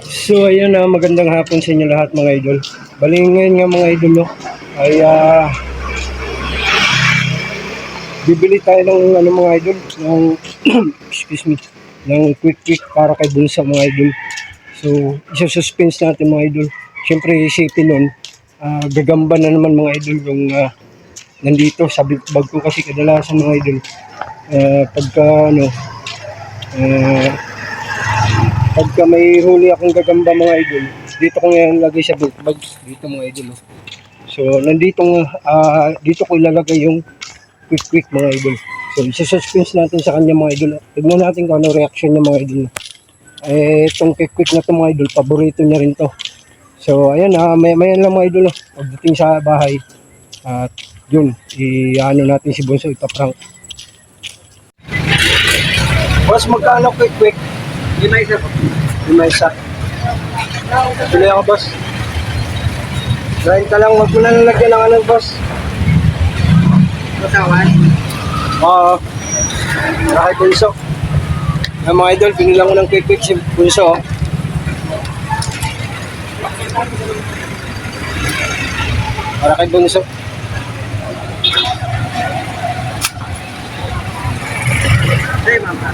So ayun na, magandang hapon sa inyo lahat mga idol. Bali ngayon nga mga idol no, ay bibili tayo ng ano mga idol, ng excuse me, ng quick para kay Bunsa mga idol. So isa-suspense natin mga idol. Siyempre isipin nun, gagamba na naman mga idol yung nandito sa bag ko kasi kadalasan mga idol. Pagka ano, pagka may huli akong gagamba mga idol, dito ko ngayon lagay sa bag dito mga idol. So nandito dito ko ilalagay yung quick mga idol. So isa-suspense natin sa kanya mga idol. Tignan natin kung ano reaction niya mga idol. Itong quick na to mga idol, paborito niya rin to. So ayan, mayan lang mga idol. Pagdating sa bahay, at yun, i-ano natin si Bunso, ipaprank. Boss, magkano quick? 5 isa po. 5 isa. Tuloy ako, boss. Grind ka lang, wag mo na nalagyan ng ano, boss. Matawan? Oo. Para kay Bunso. Mga mga idol, pinilang ko ng quick si Bunso. Para kay Bunso. Hey, mama.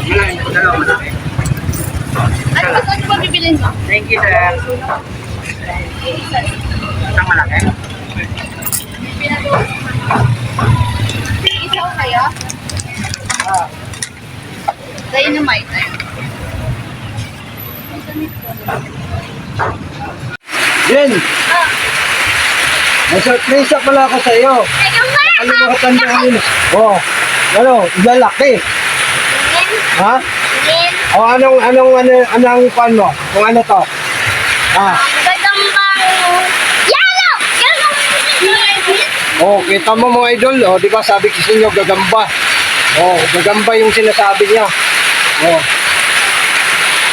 Malaki po, dalawa malaki. Ano ba ito ba bibilin mo? Thank you, sir. Isang malaki? Isaw kayo? Dynamite tayo. Jen! May surprise pala ako sa iyo. Kalimutan mo kanina. Oh, ano, lalaki. Ha? O anong pan mo? Kung ano to? Magandang yellow! Oh, kita mo mga idol, oh, di ba sabi ko sa inyo gagamba. Oh, gagamba yung sinasabi niya. Oh.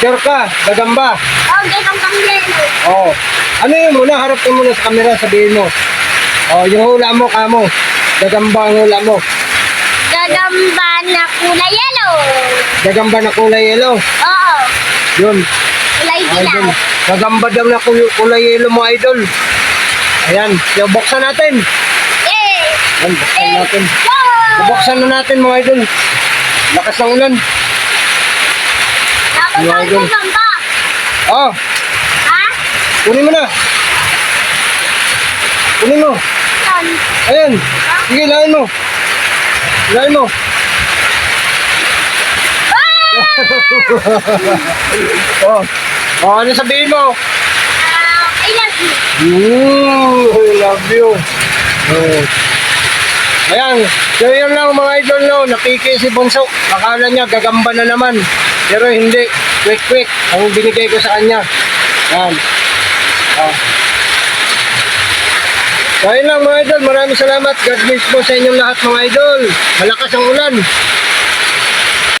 Sure ka, gagamba. Oh, gagambang yellow. Oh. Ano yun muna, harap mo muna sa camera, sabihin mo. Oh, yung hula mo, kamo. Gagamba ang hula mo. Gagamba na kulay yellow. Gagamba na kulay yellow. Oo. Yun. Kulay Idol. dilaw. Gagamba daw na kulay yellow mo, idol. Ayan, so buksan natin. Yay! Ayan, buksan natin. Go! Bubuksan na natin mga idol. Lakas ng ulan. Dapat Mga ang idol. gagamba. Oh, Ha? kunin mo na. Kunin mo. Yan. Ayan. Sige, lain mo. Lain mo. Oh. Oh, ano sabihin mo? I love you. I love you. Oh. Ayan, so yun lang mga idol no, napiki si Bunso. Akala niya gagamba na naman. Pero hindi, quick ang binigay ko sa kanya. Ayan. Oh. So yun lang mga idol, maraming salamat. God bless po sa inyong lahat mga idol. Malakas ang ulan.